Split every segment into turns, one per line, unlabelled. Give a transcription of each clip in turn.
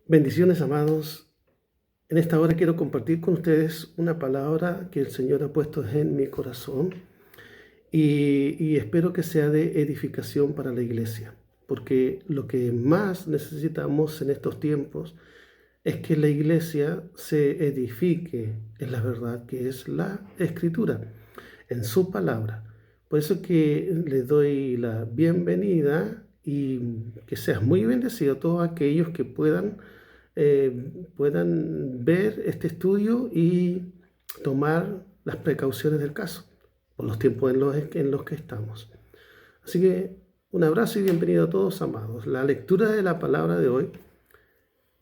Bendiciones, amados. En esta hora quiero compartir con ustedes una palabra que el Señor ha puesto en mi corazón y espero que sea de edificación para la iglesia, porque lo que más necesitamos en estos tiempos es que la iglesia se edifique en la verdad que es la Escritura, en su palabra. Por eso que les doy la bienvenida y que seas muy bendecido a todos aquellos que puedan ver este estudio y tomar las precauciones del caso por los tiempos en los que estamos. Así que un abrazo y bienvenido a todos, amados. La lectura de la palabra de hoy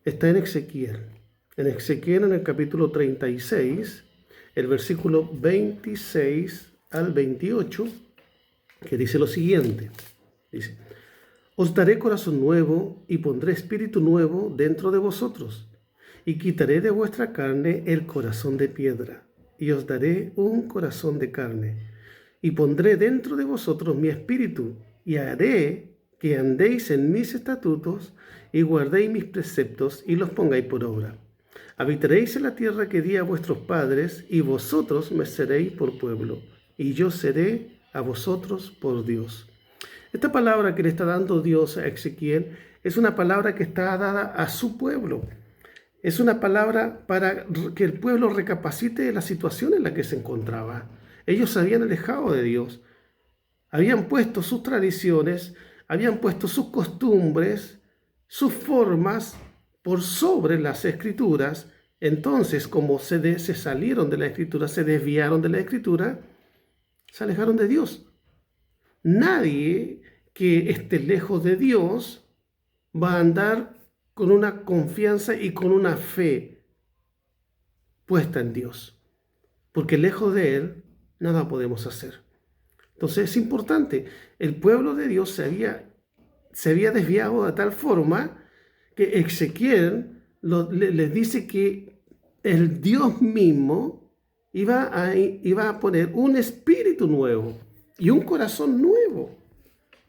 está en Ezequiel. En Ezequiel, en el capítulo 36, el versículo 26 al 28, que dice lo siguiente. Dice: Os daré corazón nuevo y pondré espíritu nuevo dentro de vosotros, y quitaré de vuestra carne el corazón de piedra, y os daré un corazón de carne, y pondré dentro de vosotros mi espíritu, y haré que andéis en mis estatutos, y guardéis mis preceptos, y los pongáis por obra. Habitaréis en la tierra que di a vuestros padres, y vosotros me seréis por pueblo, y yo seré a vosotros por Dios. Esta palabra que le está dando Dios a Ezequiel es una palabra que está dada a su pueblo. Es una palabra para que el pueblo recapacite de la situación en la que se encontraba. Ellos se habían alejado de Dios, habían puesto sus tradiciones, habían puesto sus costumbres, sus formas por sobre las escrituras. Entonces, como se salieron de la escritura, se desviaron de la escritura, se alejaron de Dios. Nadie que esté lejos de Dios va a andar con una confianza y con una fe puesta en Dios, porque lejos de Él nada podemos hacer. Entonces es importante, el pueblo de Dios se había desviado de tal forma que Ezequiel les dice que el Dios mismo iba a poner un espíritu nuevo y un corazón nuevo.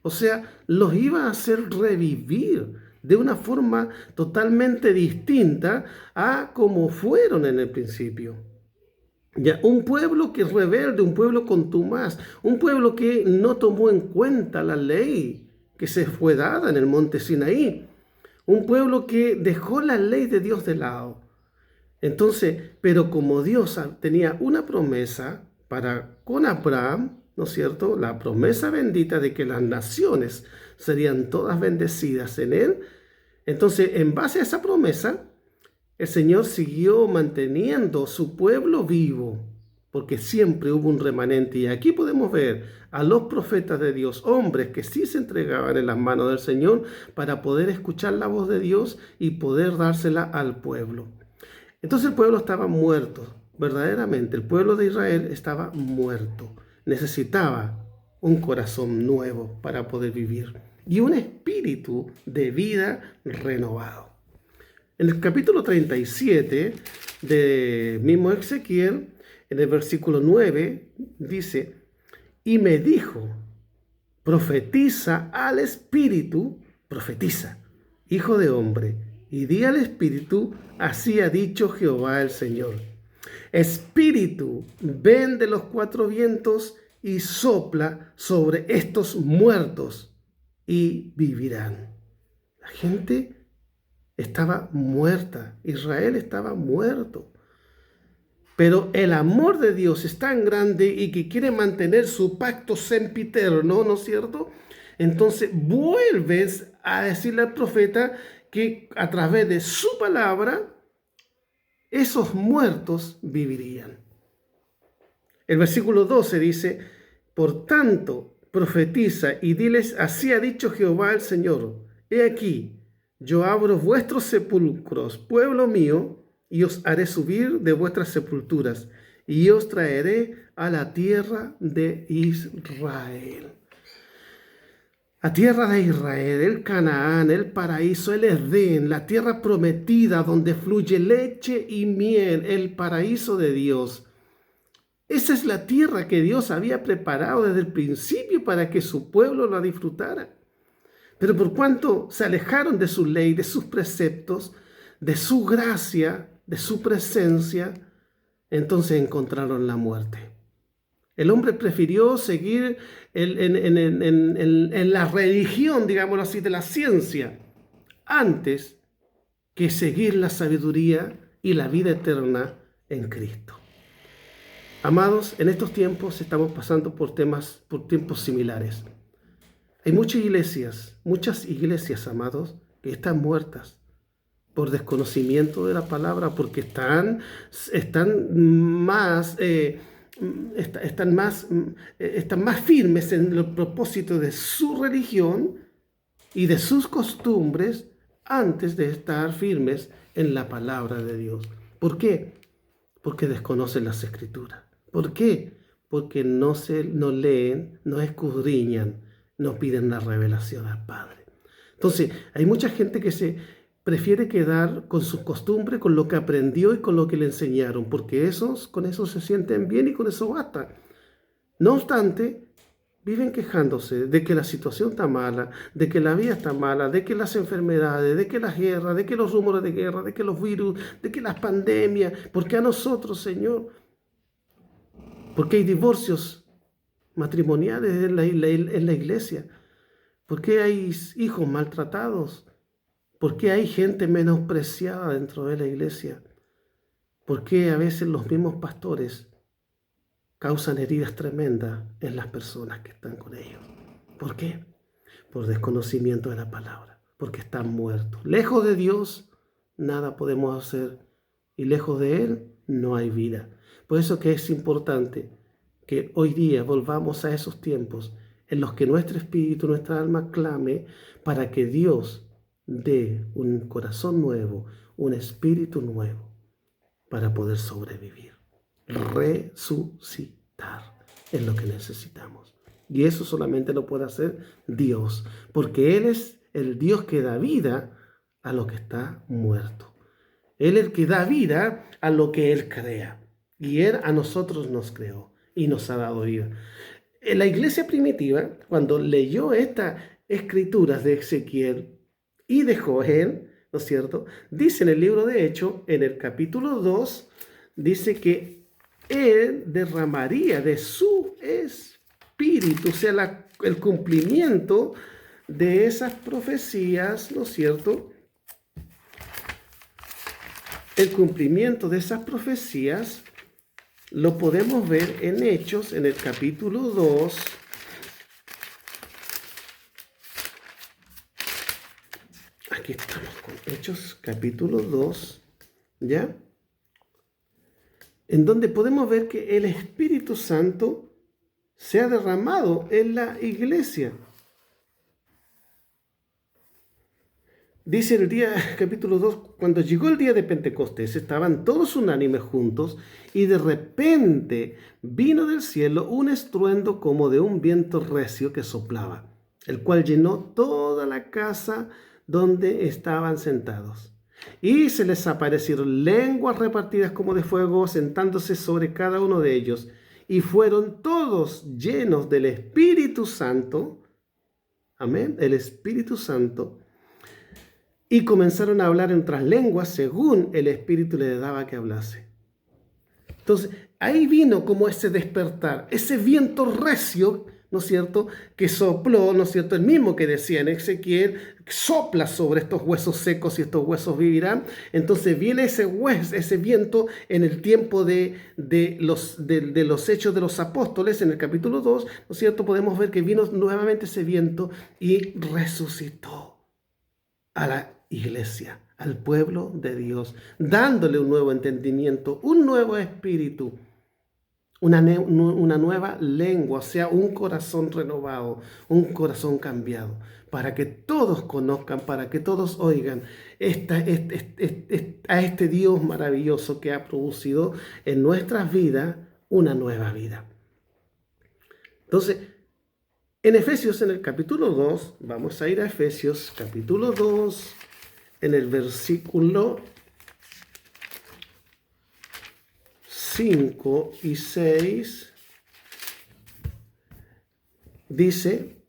O sea, los iba a hacer revivir de una forma totalmente distinta a como fueron en el principio. Ya, un pueblo que es rebelde, un pueblo contumaz, un pueblo que no tomó en cuenta la ley que se fue dada en el monte Sinaí, un pueblo que dejó la ley de Dios de lado. Entonces, pero como Dios tenía una promesa con Abraham, ¿no es cierto? La promesa bendita de que las naciones serían todas bendecidas en él. Entonces, en base a esa promesa, el Señor siguió manteniendo su pueblo vivo, porque siempre hubo un remanente. Y aquí podemos ver a los profetas de Dios, hombres que sí se entregaban en las manos del Señor para poder escuchar la voz de Dios y poder dársela al pueblo. Entonces el pueblo estaba muerto, verdaderamente. El pueblo de Israel estaba muerto. Necesitaba un corazón nuevo para poder vivir y un espíritu de vida renovado. En el capítulo 37 de mismo Ezequiel, en el versículo 9, dice: Y me dijo, profetiza al espíritu, profetiza, hijo de hombre, y di al espíritu, así ha dicho Jehová el Señor. Espíritu, ven de los cuatro vientos y sopla sobre estos muertos y vivirán. La gente estaba muerta, Israel estaba muerto. Pero el amor de Dios es tan grande y que quiere mantener su pacto sempiterno, ¿no es cierto? Entonces vuelves a decirle al profeta que a través de su palabra esos muertos vivirían. El versículo 12 dice: Por tanto, profetiza y diles, así ha dicho Jehová el Señor, he aquí, yo abro vuestros sepulcros, pueblo mío, y os haré subir de vuestras sepulturas, y os traeré a la tierra de Israel. La tierra de Israel, el Canaán, el paraíso, el Edén, la tierra prometida donde fluye leche y miel, el paraíso de Dios. Esa es la tierra que Dios había preparado desde el principio para que su pueblo la disfrutara. Pero por cuanto se alejaron de su ley, de sus preceptos, de su gracia, de su presencia, entonces encontraron la muerte. El hombre prefirió seguir en la religión, digámoslo así, de la ciencia, antes que seguir la sabiduría y la vida eterna en Cristo. Amados, en estos tiempos estamos pasando por tiempos similares. Hay muchas iglesias, amados, que están muertas por desconocimiento de la palabra, porque están más firmes en el propósito de su religión y de sus costumbres antes de estar firmes en la palabra de Dios. ¿Por qué? Porque desconocen las Escrituras. ¿Por qué? Porque no leen, no escudriñan, no piden la revelación al Padre. Entonces, hay mucha gente que se prefiere quedar con sus costumbres, con lo que aprendió y con lo que le enseñaron, porque con eso se sienten bien y con eso basta. No obstante, viven quejándose de que la situación está mala, de que la vida está mala, de que las enfermedades, de que las guerras, de que los rumores de guerra, de que los virus, de que las pandemias. ¿Por qué a nosotros, Señor? ¿Por qué hay divorcios matrimoniales en la iglesia? ¿Por qué hay hijos maltratados? ¿Por qué hay gente menospreciada dentro de la iglesia? ¿Por qué a veces los mismos pastores causan heridas tremendas en las personas que están con ellos? ¿Por qué? Por desconocimiento de la palabra, porque están muertos. Lejos de Dios, nada podemos hacer, y lejos de Él, no hay vida. Por eso que es importante que hoy día volvamos a esos tiempos en los que nuestro espíritu, nuestra alma clame para que Dios dé un corazón nuevo, un espíritu nuevo, para poder sobrevivir. Resucitar es lo que necesitamos. Y eso solamente lo puede hacer Dios, porque Él es el Dios que da vida a lo que está muerto. Él es el que da vida a lo que Él crea. Y Él a nosotros nos creó y nos ha dado vida. En la iglesia primitiva, cuando leyó estas escrituras de Ezequiel y de Joel, ¿no es cierto? Dice en el libro de Hechos, en el capítulo 2, dice que Él derramaría de su espíritu, o sea, el cumplimiento de esas profecías, ¿no es cierto? El cumplimiento de esas profecías lo podemos ver en Hechos, en el capítulo 2. Aquí estamos con Hechos, capítulo 2, ¿ya? En donde podemos ver que el Espíritu Santo se ha derramado en la iglesia. Dice el capítulo 2, cuando llegó el día de Pentecostés, estaban todos unánimes juntos, y de repente vino del cielo un estruendo como de un viento recio que soplaba, el cual llenó toda la casa donde estaban sentados. Y se les aparecieron lenguas repartidas como de fuego, sentándose sobre cada uno de ellos, y fueron todos llenos del Espíritu Santo. Amén, el Espíritu Santo. Y comenzaron a hablar en otras lenguas según el Espíritu les daba que hablase. Entonces, ahí vino como ese despertar, ese viento recio, ¿no es cierto?, que sopló, ¿no es cierto?, el mismo que decía en Ezequiel, sopla sobre estos huesos secos y estos huesos vivirán. Entonces viene ese viento en el tiempo de los hechos de los apóstoles, en el capítulo 2, ¿no es cierto?, podemos ver que vino nuevamente ese viento y resucitó a la iglesia, al pueblo de Dios, dándole un nuevo entendimiento, un nuevo espíritu, una nueva lengua, o sea, un corazón renovado, un corazón cambiado, para que todos conozcan, para que todos oigan a este Dios maravilloso que ha producido en nuestras vidas una nueva vida. Entonces, en Efesios, en el capítulo 2, vamos a ir a Efesios, capítulo 2, en el versículo 5 y 6, dice: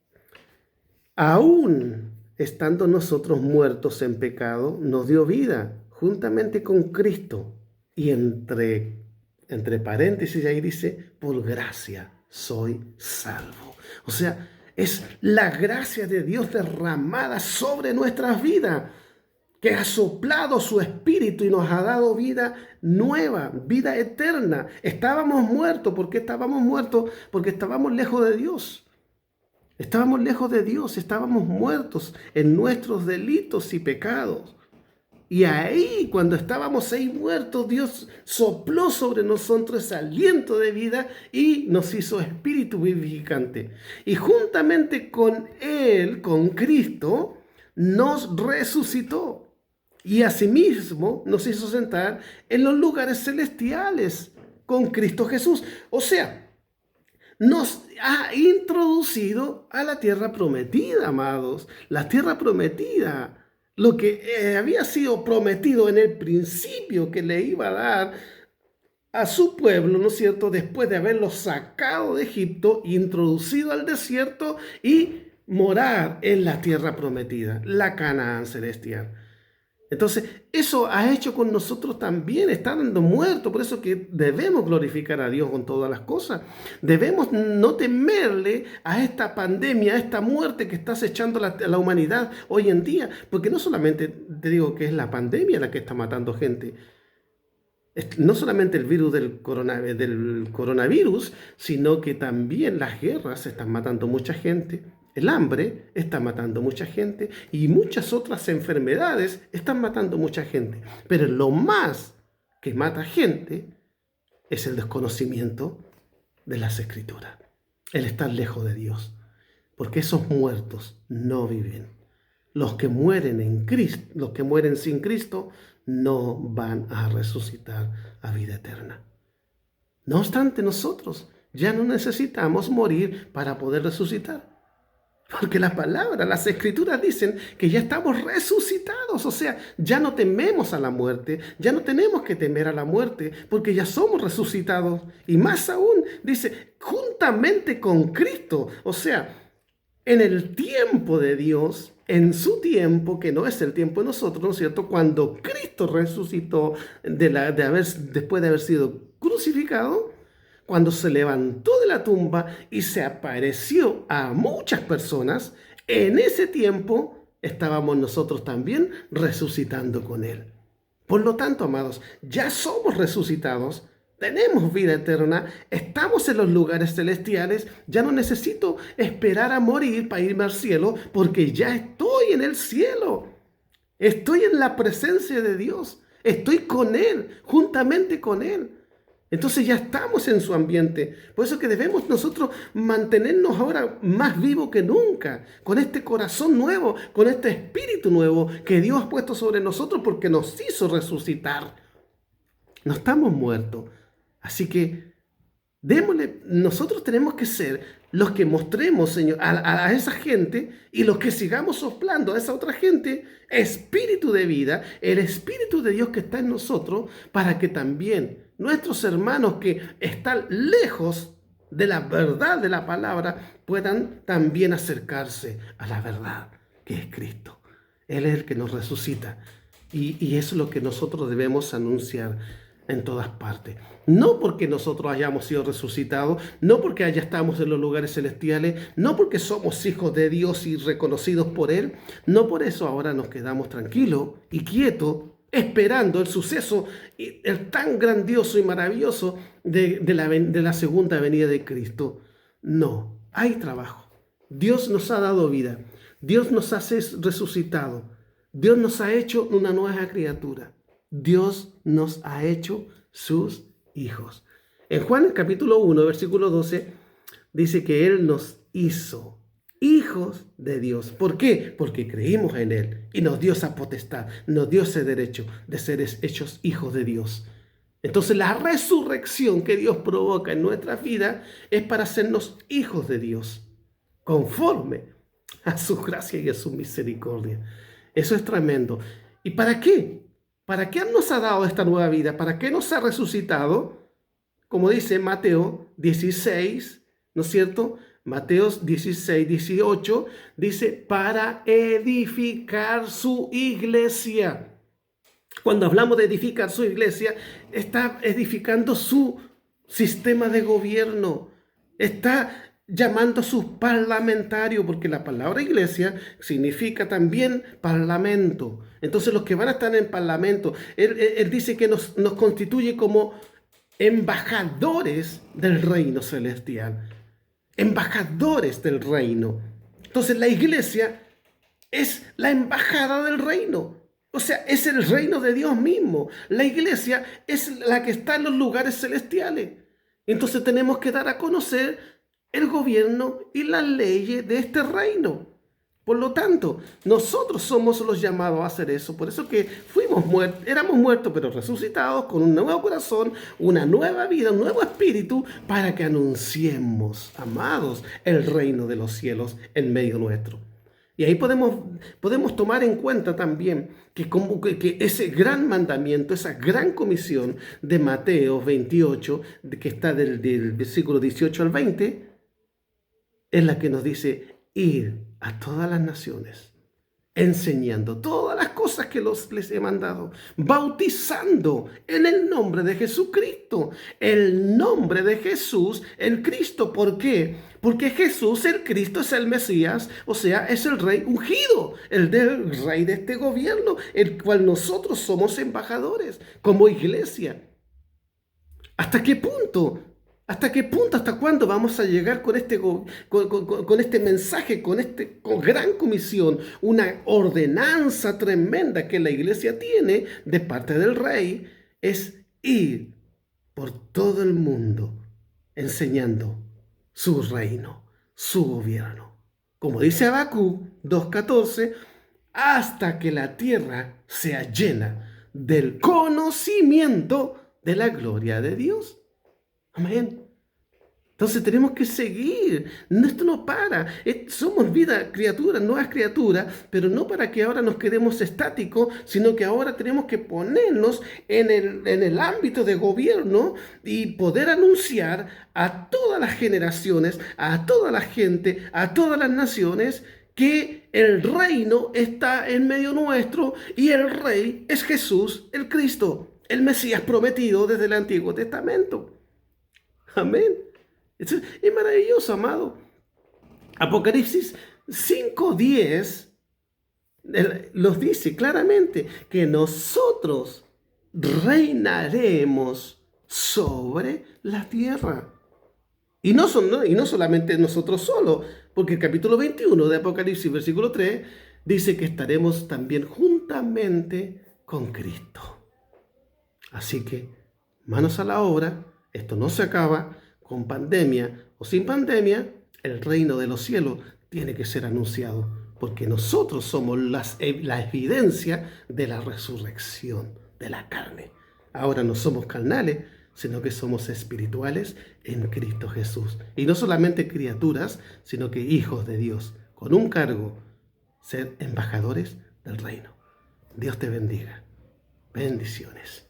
aún estando nosotros muertos en pecado, nos dio vida juntamente con Cristo. Y entre paréntesis ahí dice, por gracia soy salvo. O sea, es la gracia de Dios derramada sobre nuestras vidas, que ha soplado su espíritu y nos ha dado vida nueva, vida eterna. Estábamos muertos. ¿Por qué estábamos muertos? Porque estábamos lejos de Dios. Estábamos lejos de Dios, estábamos muertos en nuestros delitos y pecados. Y ahí, cuando estábamos ahí muertos, Dios sopló sobre nosotros ese aliento de vida y nos hizo espíritu vivificante. Y juntamente con Él, con Cristo, nos resucitó. Y asimismo nos hizo sentar en los lugares celestiales con Cristo Jesús. O sea, nos ha introducido a la tierra prometida, amados. La tierra prometida, lo que había sido prometido en el principio que le iba a dar a su pueblo, ¿no es cierto? Después de haberlo sacado de Egipto, introducido al desierto y morar en la tierra prometida, la Canaán celestial. Entonces, eso ha hecho con nosotros también, estando muertos. Por eso que debemos glorificar a Dios con todas las cosas. Debemos no temerle a esta pandemia, a esta muerte que está acechando la humanidad hoy en día. Porque no solamente te digo que es la pandemia la que está matando gente. No solamente el virus del coronavirus, sino que también las guerras están matando mucha gente. El hambre está matando mucha gente y muchas otras enfermedades están matando mucha gente. Pero lo más que mata gente es el desconocimiento de las Escrituras, el estar lejos de Dios, porque esos muertos no viven. Los que mueren en Cristo, los que mueren sin Cristo, no van a resucitar a vida eterna. No obstante, nosotros ya no necesitamos morir para poder resucitar. Porque la palabra, las Escrituras dicen que ya estamos resucitados, o sea, ya no tememos a la muerte, ya no tenemos que temer a la muerte, porque ya somos resucitados. Y más aún, dice, juntamente con Cristo, o sea, en el tiempo de Dios, en su tiempo, que no es el tiempo de nosotros, ¿no es cierto? Cuando Cristo resucitó después de haber sido crucificado, cuando se levantó de la tumba y se apareció a muchas personas, en ese tiempo estábamos nosotros también resucitando con Él. Por lo tanto, amados, ya somos resucitados, tenemos vida eterna, estamos en los lugares celestiales, ya no necesito esperar a morir para irme al cielo, porque ya estoy en el cielo, estoy en la presencia de Dios, estoy con Él, juntamente con Él. Entonces ya estamos en su ambiente. Por eso que debemos nosotros mantenernos ahora más vivos que nunca, con este corazón nuevo, con este espíritu nuevo que Dios ha puesto sobre nosotros porque nos hizo resucitar. No estamos muertos. Así que nosotros tenemos que ser los que mostremos, Señor, a esa gente y los que sigamos soplando a esa otra gente espíritu de vida, el espíritu de Dios que está en nosotros, para que también nuestros hermanos que están lejos de la verdad de la palabra puedan también acercarse a la verdad que es Cristo. Él es el que nos resucita y es lo que nosotros debemos anunciar en todas partes. No porque nosotros hayamos sido resucitados, no porque ya estamos en los lugares celestiales, no porque somos hijos de Dios y reconocidos por Él, no por eso ahora nos quedamos tranquilos y quietos esperando el suceso el tan grandioso y maravilloso de la segunda venida de Cristo. No, hay trabajo. Dios nos ha dado vida, Dios nos ha resucitado, Dios nos ha hecho una nueva criatura. Dios nos ha hecho sus hijos. En Juan capítulo 1, versículo 12, dice que Él nos hizo hijos de Dios. ¿Por qué? Porque creímos en Él y nos dio esa potestad, nos dio ese derecho de ser hechos hijos de Dios. Entonces la resurrección que Dios provoca en nuestra vida es para hacernos hijos de Dios, conforme a su gracia y a su misericordia. Eso es tremendo. ¿Y para qué? ¿Para qué nos ha dado esta nueva vida? ¿Para qué nos ha resucitado? Como dice Mateo 16, ¿no es cierto? Mateo 16, 18 dice, para edificar su iglesia. Cuando hablamos de edificar su iglesia, está edificando su sistema de gobierno. Está llamando a sus parlamentarios, porque la palabra iglesia significa también parlamento. Entonces los que van a estar en parlamento, él dice que nos constituye como embajadores del reino celestial. Embajadores del reino. Entonces la iglesia es la embajada del reino. O sea, es el reino de Dios mismo. La iglesia es la que está en los lugares celestiales. Entonces tenemos que dar a conocer el gobierno y las leyes de este reino. Por lo tanto, nosotros somos los llamados a hacer eso. Por eso que éramos muertos, pero resucitados con un nuevo corazón, una nueva vida, un nuevo espíritu, para que anunciemos, amados, el reino de los cielos en medio nuestro. Y ahí podemos tomar en cuenta también que ese gran mandamiento, esa gran comisión de Mateo 28, que está del versículo 18 al 20, es la que nos dice ir a todas las naciones, enseñando todas las cosas que les he mandado, bautizando en el nombre de Jesucristo, el nombre de Jesús, el Cristo. ¿Por qué? Porque Jesús, el Cristo, es el Mesías, o sea, es el Rey ungido, el del Rey de este gobierno, el cual nosotros somos embajadores como iglesia. ¿Hasta qué punto? ¿Hasta qué punto, hasta cuándo vamos a llegar con este mensaje, con gran comisión, una ordenanza tremenda que la iglesia tiene de parte del rey? Es ir por todo el mundo enseñando su reino, su gobierno. Como dice Habacuc 2:14, hasta que la tierra sea llena del conocimiento de la gloria de Dios. Amén. Entonces tenemos que seguir. Esto no para. Somos criaturas, nuevas criaturas, pero no para que ahora nos quedemos estáticos, sino que ahora tenemos que ponernos en el ámbito de gobierno y poder anunciar a todas las generaciones, a toda la gente, a todas las naciones, que el reino está en medio nuestro y el rey es Jesús, el Cristo, el Mesías prometido desde el Antiguo Testamento. Amén. Es maravilloso, amado. Apocalipsis 5:10 nos dice claramente que nosotros reinaremos sobre la tierra. Y no solamente nosotros solos, porque el capítulo 21 de Apocalipsis, versículo 3, dice que estaremos también juntamente con Cristo. Así que, manos a la obra. Esto no se acaba con pandemia o sin pandemia. El reino de los cielos tiene que ser anunciado, porque nosotros somos la evidencia de la resurrección de la carne. Ahora no somos carnales, sino que somos espirituales en Cristo Jesús. Y no solamente criaturas, sino que hijos de Dios, con un cargo, ser embajadores del reino. Dios te bendiga. Bendiciones.